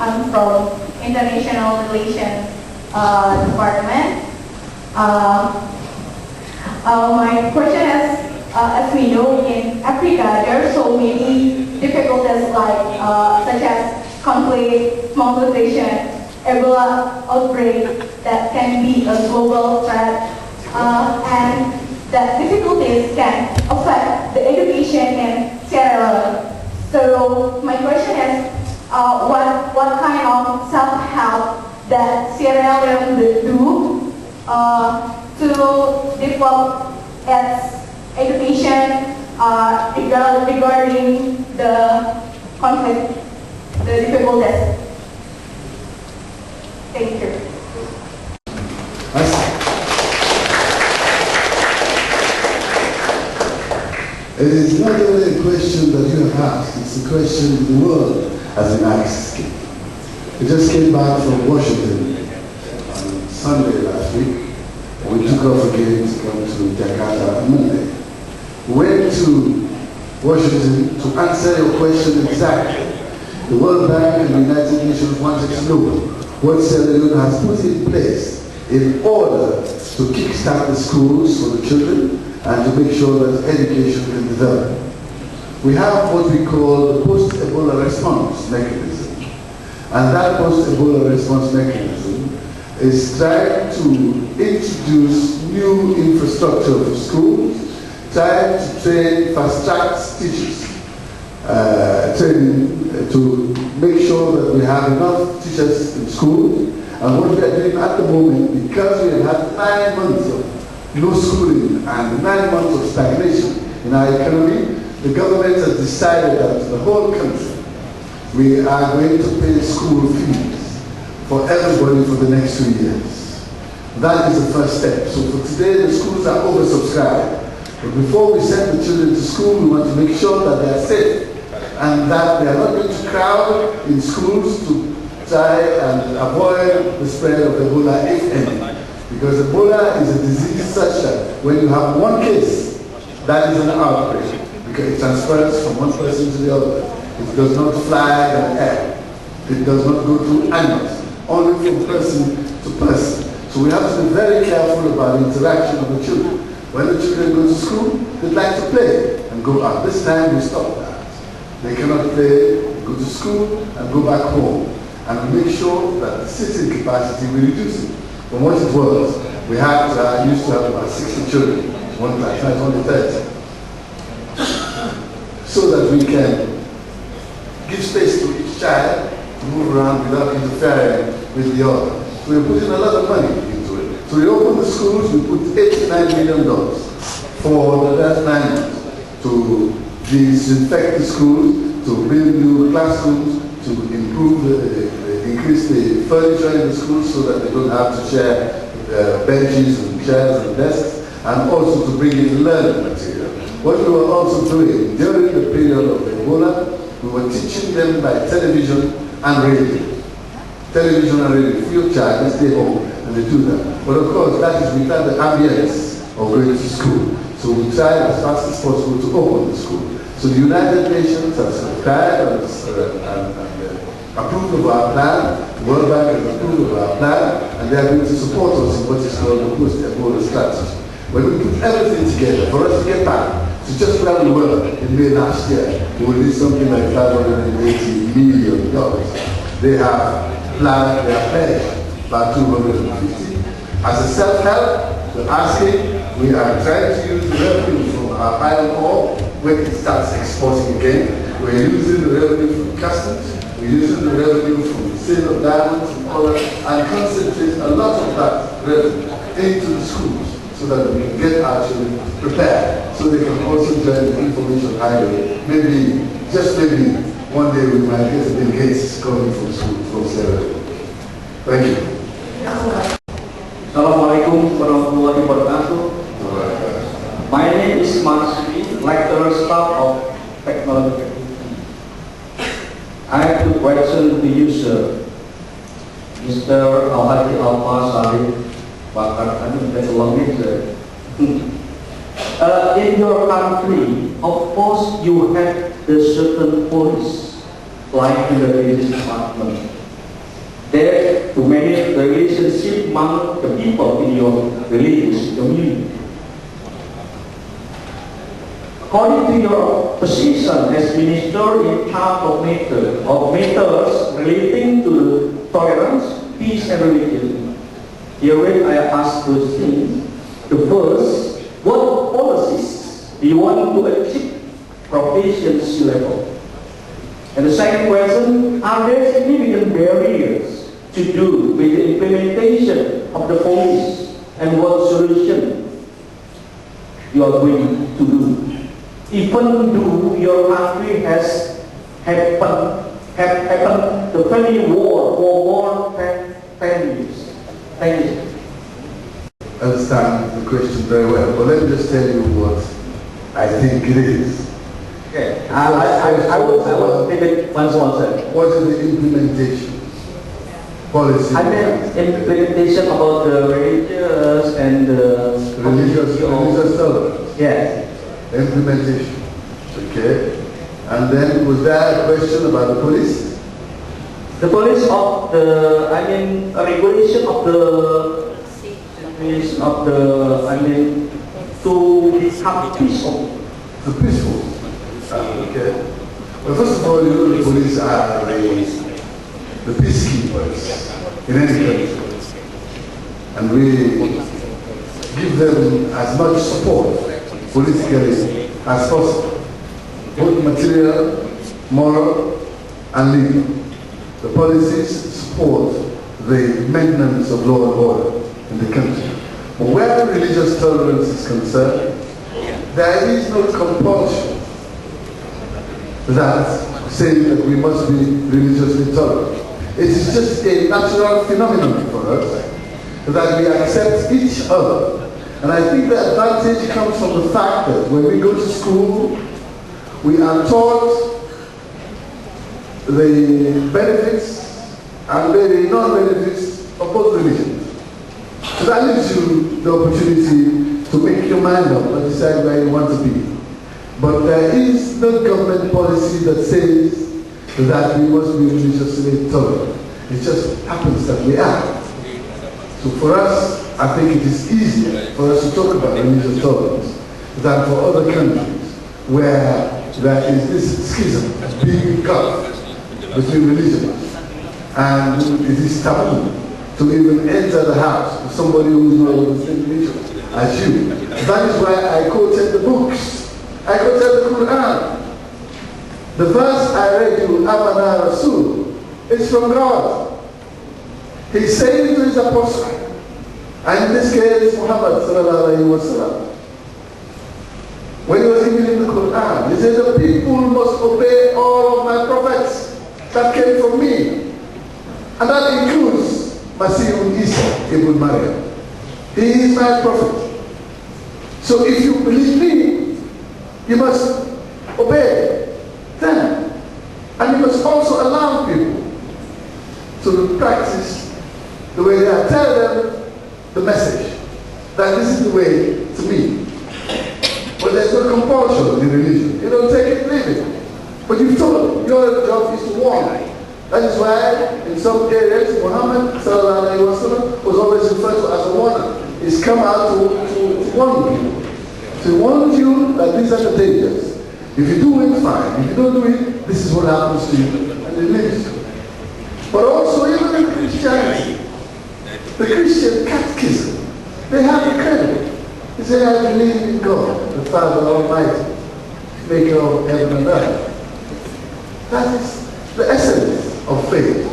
I'm from International Relations Department. My question is, as we know, in Africa, there are so many difficulties like such as conflict, malnutrition, Ebola outbreak that can be a global threat, and that difficulties can affect the education in Sierra Leone. So my question is, what kind of self-help that Sierra Leone do to develop its education regarding the conflict, the difficulties? Thank you. It is not only a question that you have asked, it's a question the world has been asking. We just came back from Washington on Sunday last week. We took off again to come to Jakarta on Monday. We went to Washington to answer your question exactly. The World Bank and the United Nations wanted to know what Sierra Leone has put in place in order to kickstart the schools for the children and to make sure that education can develop. We have what we call the post-Ebola response mechanism. And that post-Ebola response mechanism is trying to introduce new infrastructure for schools, trying to train fast-track teachers, training to make sure that we have enough teachers in schools. And what we are doing at the moment, because we have had 9 months of no schooling and 9 months of stagnation in our economy, the government has decided that the whole country, we are going to pay school fees for everybody for the next 2 years. That is the first step. So for today, the schools are oversubscribed. But before we send the children to school, we want to make sure that they are safe and that they are not going to crowd in schools to try and avoid the spread of Ebola, if any. Because Ebola is a disease such that when you have one case, that is an outbreak, because it transfers from one person to the other. It does not fly in the air. It does not go through animals, only from person to person. So we have to be very careful about the interaction of the children. When the children go to school, they like to play and go out. This time we stop that. They cannot play, go to school and go back home. And we make sure that the sitting capacity, we reduce it. From what it was, we had, used to have about 60 children, one class, now it's only 30. So that we can give space to each child to move around without interfering with the other. So we're putting a lot of money into it. So we opened the schools, we put $89 million for the last 9 months to disinfect the schools, to build new classrooms, to improve increase the furniture in the schools so that they don't have to share benches and chairs and desks, and also to bring in learning material. What we were also doing during the period of Ebola, we were teaching them by television and radio. Television and radio, free of charge, they stay home and they do that. But of course, that is without the ambience of going to school. So we try as fast as possible to open the school. So the United Nations has subscribed and approved of our plan, the World Bank has approved of our plan, and they are going to support us in what is called the post-Ebola strategy. When we put everything together, for us to get back to just where we were in May last year, we will need something like $580 million. They have planned, they have pledged about 250. As a self-help, we're asking, we are trying to use the revenue from our iron ore when it starts exporting again. We're using the revenue from customs. We're using the revenue from the sale of diamonds and color and concentrate a lot of that revenue into the schools so that we can get our children prepared so they can also join the information highway. Maybe, just maybe, one day we might get Bill Gates coming from school from Sierra Leone. Thank you. Assalamualaikum warahmatullahi wabarakatuh. My name is Marsudi, lecturer staff of technology. I have two questions to you, sir. Mr. Al-Hadi Al-Masari, Bakar, I mean, that's a long name, sir. In your country, of course, you have the certain police, like in the business department, manage the relationship among the people in your religious community. According to your position as minister in charge of matters relating to tolerance, peace, and religion, herewith I ask those things. The first, what policies do you want to achieve proficiency level? And the second question, are there significant barriers to do with the implementation of the policy, and what solution you are going to do? Even though your country has happened the family war for more than 10 years. Thank you. I understand the question very well, but let me just tell you what I think it is. Okay. I will take it once more, sir. What is the implementation policy? I meant implementation about the religious and religious tolerance. Yes. Implementation. Okay. And then was there a question about the police? The police of the, regulation of the, to become peaceful. The peaceful. Okay. Well, first of all, you know the police are the peacekeepers in any country. And we give them as much support politically as possible, both material, moral, and legal. The policies support the maintenance of law and order in the country. But where religious tolerance is concerned, there is no compulsion that saying that we must be religiously tolerant. It is just a natural phenomenon for us that we accept each other. And I think the advantage comes from the fact that when we go to school, we are taught the benefits and the non-benefits of both religions. So that gives you the opportunity to make your mind up and decide where you want to be. But there is no government policy that says that we must be religiously tolerant. It just happens that we are. So for us, I think it is easier for us to talk about religious tolerance than for other countries where there is this schism being cut between religions, and it is taboo to even enter the house with somebody who is not of the same religion as you. That is why I quoted the books. I quoted the Quran. The verse I read you, Amana Rasul, is from God. He said to his apostle, and in this case Muhammad sallallahu alayhi wa sallam, when he was reading the Quran, he said, the people must obey all of my prophets that came from me. And that includes Masih Isa ibn Maryam. He is my prophet. So if you believe me, you must obey them. And you must also allow people to practice the way they are. Tell them the message, that this is the way to me. But there's no compulsion in religion. You don't take it, leave it. But you've told them, your job is to warn. That is why in some areas Muhammad sallallahu alayhi wa sallam was always referred to as a warner. He's come out to warn people. To warn you that these are the dangers. If you do it, fine. If you don't do it, this is what happens to you. And it leaves you. But also even in Christianity, the Christian catechism, they have the credit. They say, I believe in God, the Father Almighty, maker of heaven and earth. That is the essence of faith,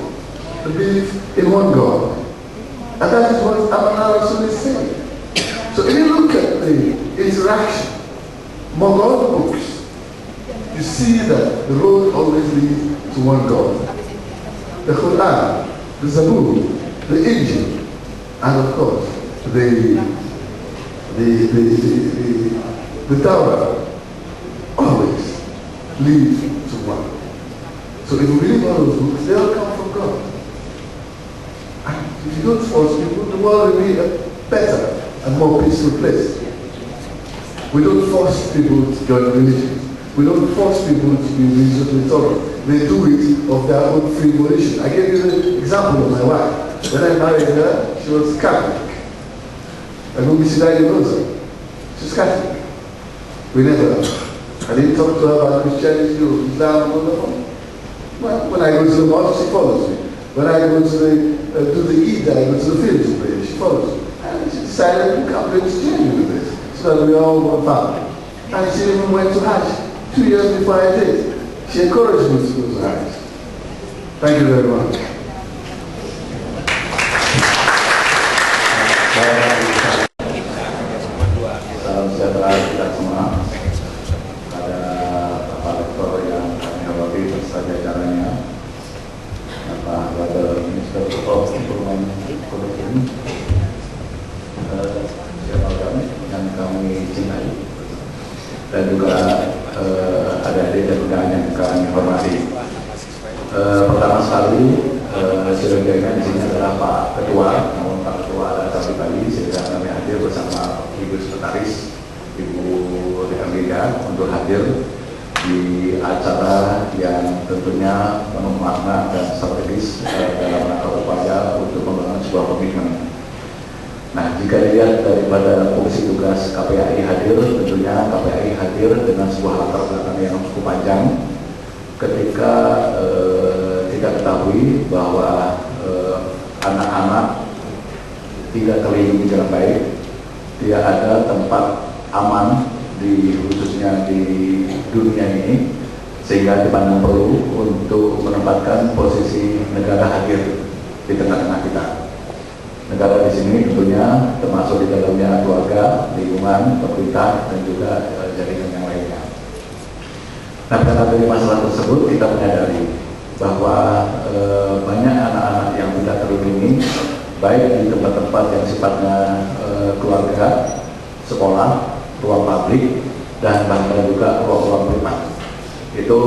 the belief in one God. And that is what Amana Rasul is saying. So if you look at the interaction among all the books, you see that the road always leads to one God. The Quran, the Zabur, the Injil, and of course the Torah always leads to one. So if you believe all those books, they all come from God. And if you don't force people, the world will be a better and more peaceful place. We don't force people to join religions. We don't force people to be religiously tolerant. They do it of their own free volition. I gave you the example of my wife. When I married her, she was Catholic. I go visit her in Rosary. She's Catholic. I didn't talk to her about Christianity or Islam or whatever. Well, when I go to the mosque, she follows me. When I go to the Eid, I go to the field to pray, she follows me. And she decided to come to exchange with this, so that we all one family. And she even went to Hajj 2 years before I did. She encouraged me to go to Hajj. Thank you very much. Salam sejahtera kita semua. Pada Bapak Rektor yang kami hormati beserta jajarannya, Bapak Wakil Minister of Improvement Curriculum, yang kami cintai, dan juga adik-adik dan undangan yang kami hormati. Pertama sekali, sebenarnya di sini adalah Pak Ketua, namun Pak Ketua ada satu kali sehingga kami hadir bersama Ibu Sekretaris, Ibu Dekamida untuk hadir di acara yang tentunya penuh makna dan strategis dalam rangka upaya untuk membangun sebuah komitmen. Nah, jika dilihat daripada fungsi tugas KPAI hadir, tentunya KPAI hadir dengan sebuah latar belakang yang cukup panjang. Ketika kita ketahui bahwa anak-anak tidak terlindungi dengan baik, tidak ada tempat aman khususnya di dunia ini, sehingga dipandang perlu untuk menempatkan posisi negara hadir di tengah-tengah kita. Negara di sini tentunya termasuk di dalamnya keluarga, lingkungan, pemerintah, dan juga jaringan yang lainnya. Nah, karena dari masalah tersebut kita menyadari bahwa banyak anak-anak yang tidak terlindungi, baik di tempat-tempat yang sifatnya keluarga, sekolah, ruang publik, dan bahkan juga ruang-ruang privat. Itu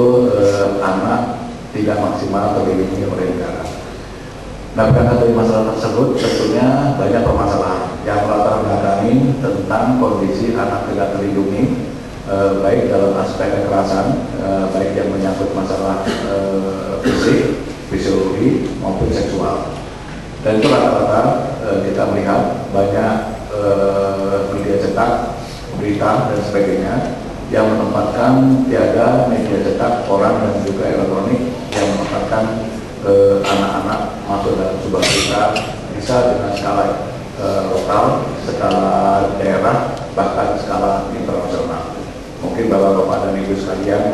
anak tidak maksimal terlindungi oleh negara. Nah, karena dari masalah tersebut tentunya banyak permasalahan yang melatar belakangi tentang kondisi anak tidak terlindungi, baik dalam aspek kekerasan, baik yang menyangkut masalah fisik, fisiologi maupun seksual. Dan itu rata-rata kita melihat banyak media cetak, berita dan sebagainya yang menempatkan tiada media cetak, koran dan juga elektronik yang menempatkan anak-anak masuk dalam sebuah berita, bisa dengan skala lokal, skala daerah, bahkan skala internasional. Mungkin bapak-bapak dan ibu sekalian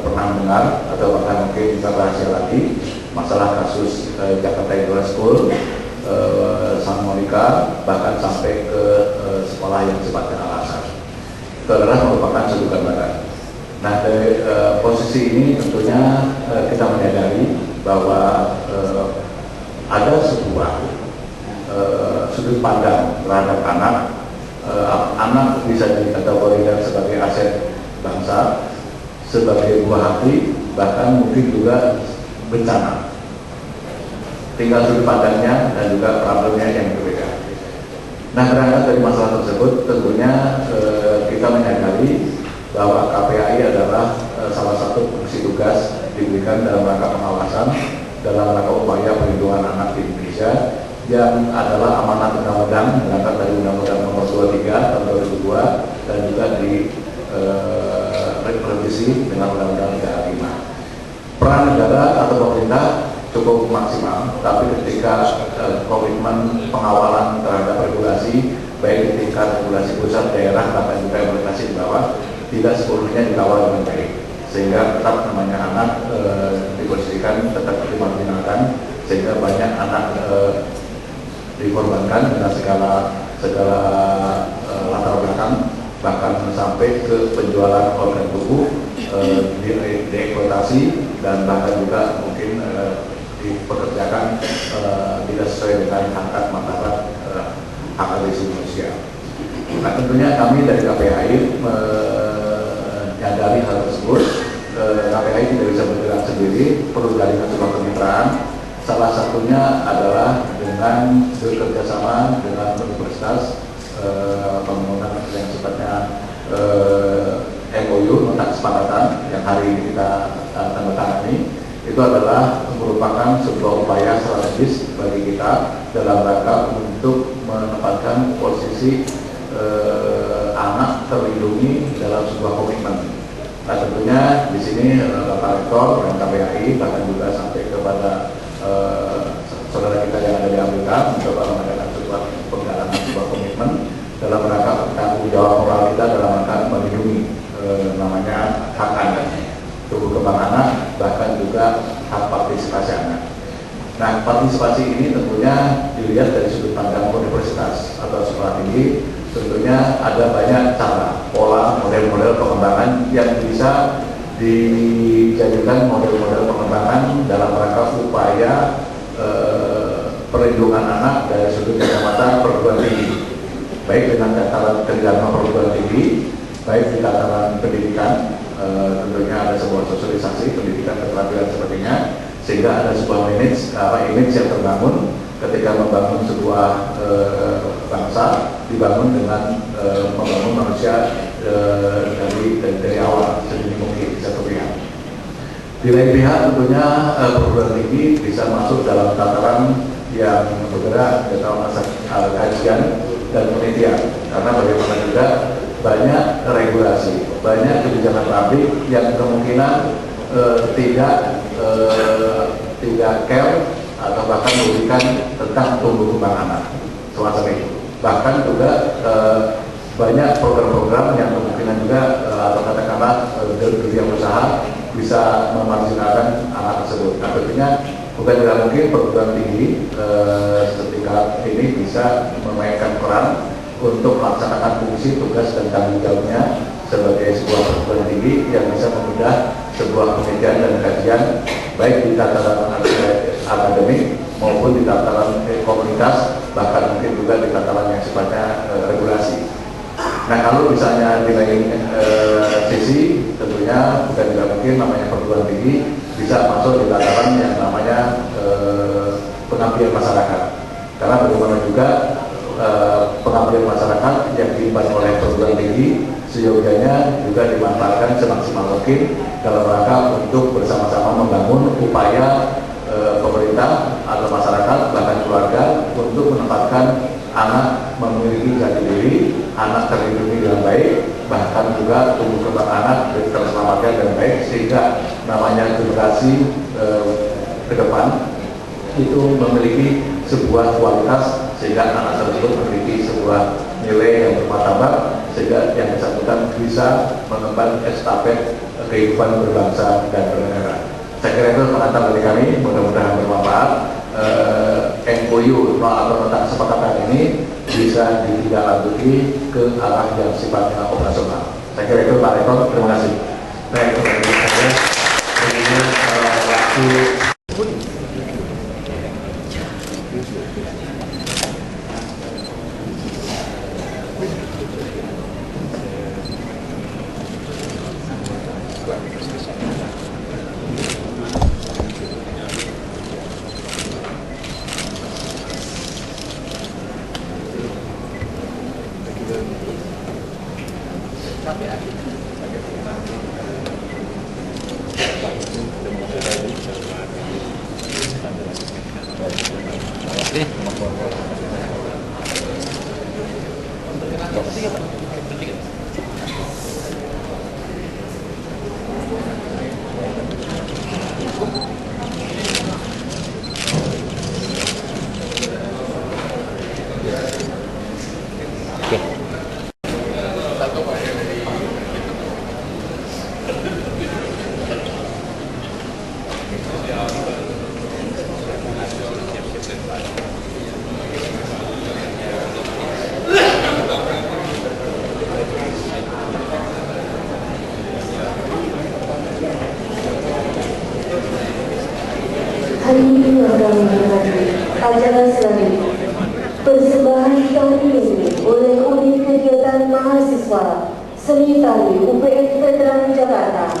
pernah mendengar atau bahkan mungkin kita rahasia lagi masalah kasus Jakarta Indoor School, San Monica, bahkan sampai ke sekolah yang sifatnya al-Azhar. Itu adalah merupakan satu gambaran. Nah, dari posisi ini tentunya kita menyadari bahwa ada sebuah sudut pandang terhadap anak. Anak bisa dikategorikan sebagai aset bangsa, sebagai buah hati, bahkan mungkin juga bencana. Tinggal sudut pandangnya dan juga problemnya yang berbeda. Nah, berangkat dari masalah tersebut, tentunya kita menyadari bahwa KPAI adalah salah satu fungsi tugas diberikan dalam rangka pengawasan, dalam rangka upaya perlindungan anak di Indonesia, yang adalah amanat undang-undang berangkat dari Undang-Undang Nomor 23 Tahun 2002 dan juga direvisi dengan Undang-Undang 35. Peran negara atau pemerintah cukup maksimal, tapi ketika komitmen pengawalan terhadap regulasi, baik di tingkat regulasi pusat, daerah, bahkan juga implementasi di bawah, tidak sepenuhnya dikawal dengan baik, sehingga tetap namanya anak diposisikan tetap dimarginalkan, sehingga banyak anak dikorbankan dengan segala latar belakang, bahkan sampai ke penjualan organ tubuh, dieksploitasi, dan bahkan juga mungkin dipekerjakan tidak sesuai dengan hak martabat hak asasi manusia. Nah, tentunya kami dari KPAI menyadari hal tersebut. KPAI tidak bisa bergerak sendiri, perlu jaringan sebuah kemitraan. Salah satunya adalah dengan bekerjasama dengan universitas, pembangunan yang sifatnya MOU, nota kesepakatan yang hari ini kita tanda tangani, itu adalah merupakan sebuah upaya strategis bagi kita dalam rangka untuk menempatkan posisi anak terlindungi dalam sebuah komitmen. Nah tentunya di sini Bapak Rektor dan KPAI bahkan juga sampai kepada saudara kita yang ada di Amerika mencoba mengadakan sebuah penggalangan sebuah komitmen dalam rangka tanggung jawab moral kita dalam rangka melindungi namanya hak anak, tumbuh kembang anak, bahkan juga hak partisipasi anak. Nah, partisipasi ini tentunya dilihat dari sudut pandang universitas atau sekolah tinggi. Tentunya ada banyak cara, pola, model-model pengembangan yang bisa dijadikan model-model pengembangan dalam rangka upaya perlindungan anak dari sudut kacamata perguruan tinggi, baik dengan tataran kerjasama perguruan tinggi, baik di tataran pendidikan. Tentunya ada sebuah sosialisasi pendidikan keterampilan sepertinya, sehingga ada sebuah image yang terbangun ketika membangun sebuah bangsa, dibangun dengan membangun manusia dari awal sedini mungkin bisa terlihat. Di lain pihak tentunya perguruan tinggi bisa masuk dalam tataran yang bergerak dalam masa kajian dan penelitian, karena bagaimana juga banyak regulasi, banyak kebijakan publik yang kemungkinan tidak care atau bahkan memberikan tentang tumbuh kembang anak semacam itu. Bahkan juga banyak program-program yang kemungkinan juga atau katakanlah dunia usaha bisa memarginalkan anak tersebut. Nah tentunya bukan tidak mungkin perguruan tinggi setingkat ini bisa memainkan peran untuk melaksanakan fungsi, tugas, dan tanggung jawabnya sebagai sebuah perguruan tinggi yang bisa memudah sebuah penelitian dan kajian baik di tataran akademik maupun di tataran komunitas, bahkan mungkin juga di tataran yang sifatnya regulasi. Nah kalau misalnya di lain sisi, tentunya bukan tidak mungkin namanya perguruan tinggi bisa masuk di tataran yang namanya pengabdian masyarakat, karena bagaimana juga pengabdian masyarakat yang diimban oleh perguruan tinggi seyogianya juga dimanfaatkan semaksimal mungkin dalam rangka untuk bersama-sama membangun upaya pemerintah atau masyarakat bahkan keluarga untuk menempatkan anak memiliki jati diri, anak terlindungi dengan baik, bahkan juga tumbuh kembang anak terselamatkan dengan baik, sehingga namanya generasi ke depan itu memiliki sebuah kualitas sehingga anak tersebut memiliki sebuah nilai yang bermartabat, sehingga yang bersangkutan bisa mengemban estafet kehidupan berbangsa dan bernegara. Saya kira itu pengantar dari kami, mudah-mudahan bermanfaat. MOU atau nota kesepakatan ini bisa ditindaklanjuti ke arah yang sifatnya operasional. Saya kira itu Pak Rektor, terima kasih. Baik, ini waktu. Hari ini akan menghadiri acara selanjutnya. Persembahan tahun ini oleh Unit Kegiatan Mahasiswa Seni Tari UPN Veteran Jakarta.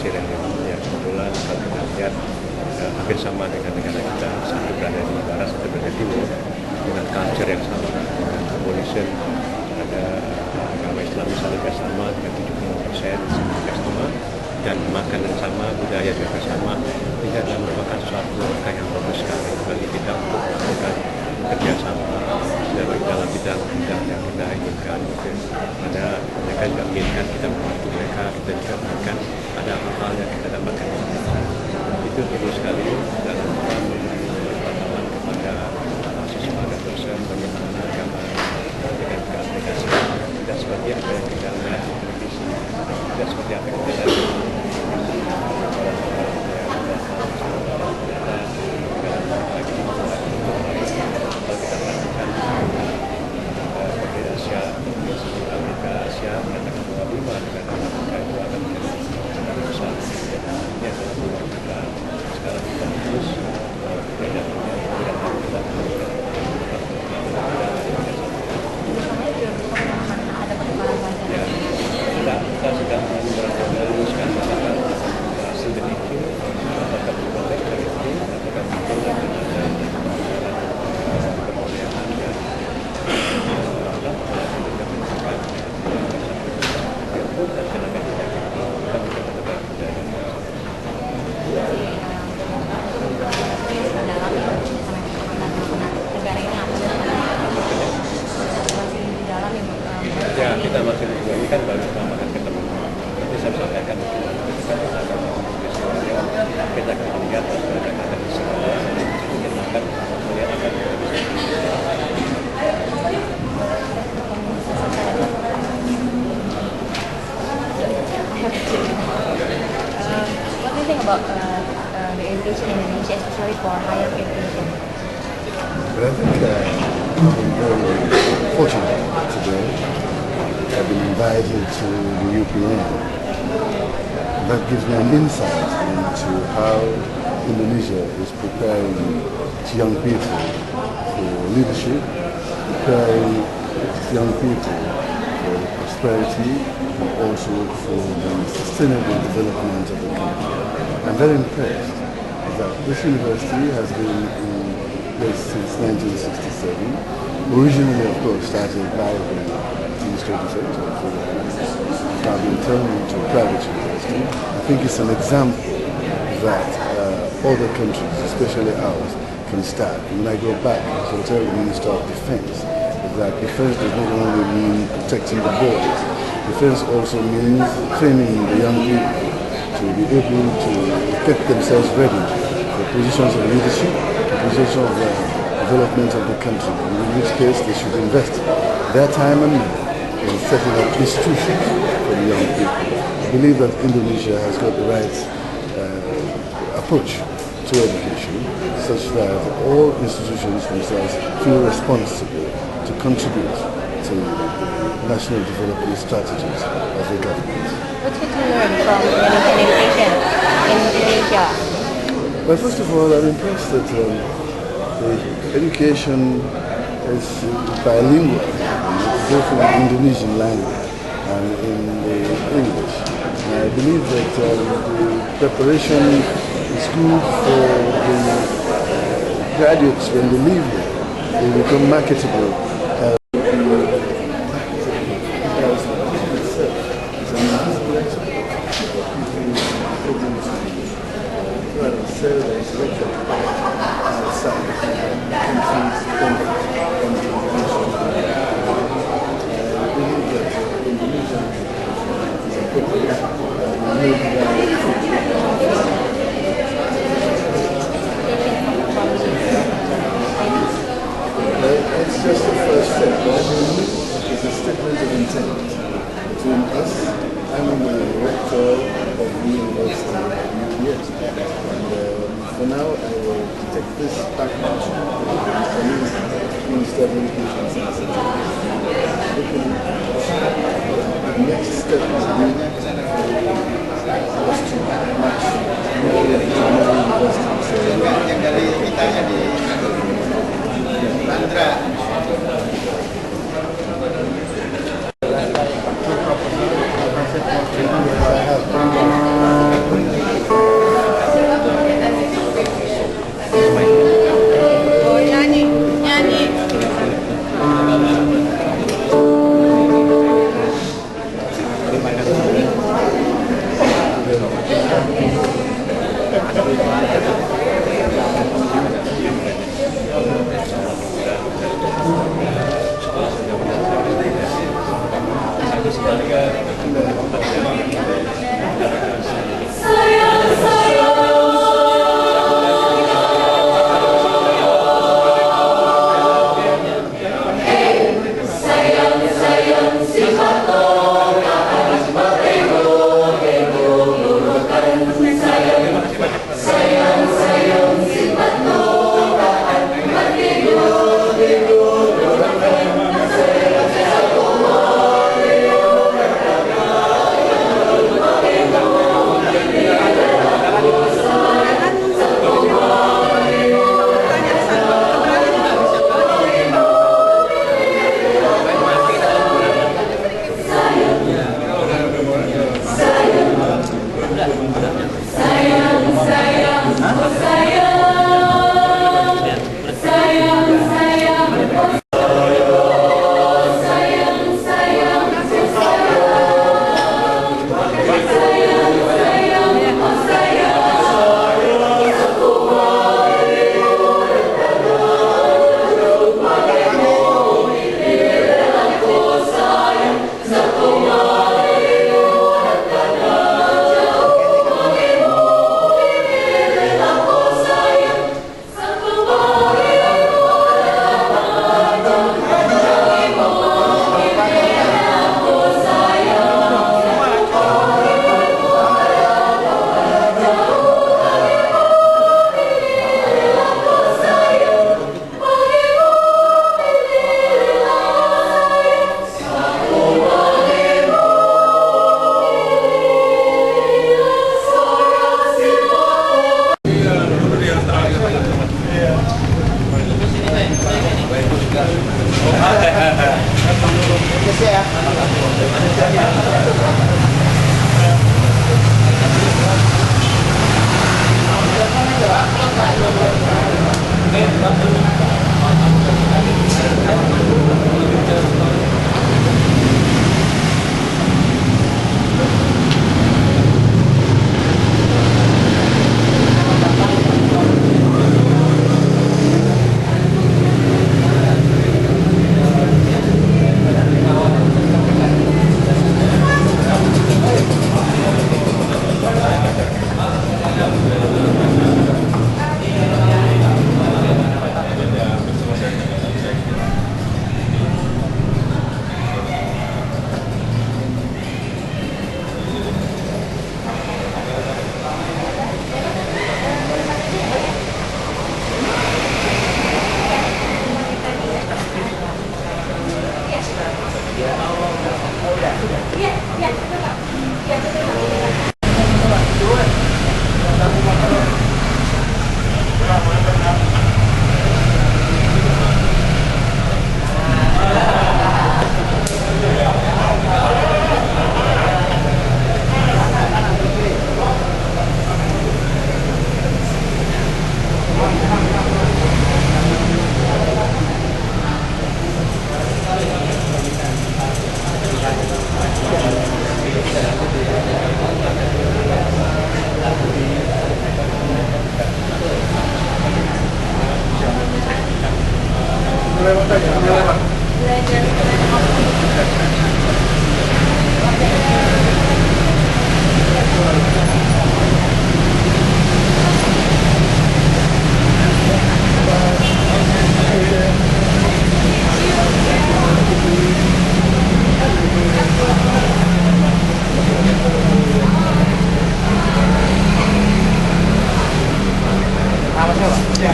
Sierra Leone yang kebetulan kalau kita lihat hampir sama dengan negara kita, satu berada di barat, satu berada di timur, dengan culture yang sama, dengan abolition, ada agama Islam misalnya sama dengan 70% juga sama, dan makanan sama, budaya juga sama. Ini adalah merupakan suatu langkah yang bagus sekali bagi kita untuk melakukan kerjasama dalam bidang yang kita inginkan. Ada mereka juga menginginkan kita membantu mereka, kita juga menginginkan ada hal-hal yang kita dapatkan. Itu perlu sekali dalam pengetahuan kepada siswa dan dosen bagaimana agama dengan aplikasi. Tidak seperti apa yang kita lihat di televisi, tidak seperti apa yang kita lihat di ya, kita masih ini kan baru pertama kali ketemu. Nanti saya sampaikan ketika kita akan kita akan melihat kita akan segala kita akan melihat apa yang kita bisa. What do you think about the education in Indonesia, especially for higher education? But I think I'm very fortunate today. I've been invited to the UPN. That gives me an insight into how Indonesia is preparing its young people for leadership, preparing its young people for prosperity, and also for the sustainable development of the country. I'm very impressed that this university has been in place since 1967. Originally, of course, started by the administrative sector, now been turned into a private university. I think it's an example that other countries, especially ours, can start. When I go back, I will tell the Minister of Defense that defense does not only mean protecting the borders. Defense also means training the young people to be able to get themselves ready for positions of leadership, positions of development of the country, in which case they should invest their time and money in setting up institutions for the young people. I believe that Indonesia has got the right approach to education, such that all institutions themselves feel responsible to contribute to the national development strategies of the government. What did you learn from Indonesian education in Indonesia? Well, first of all, I'm impressed that the education is bilingual, both in the Indonesian language and in the English. And I believe that the preparation is good for the graduates when they leave here. They become marketable. It's just the first step. It's a statement of intent between us and the rector of the University of UPS. And for now, I will take this back to the Minister of Education. The next step is to match more universities.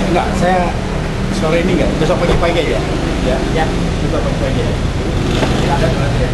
Enggak, saya sore ini enggak, besok pagi-pagi aja. Ya, besok pagi-pagi aja. Saya nggak bisa.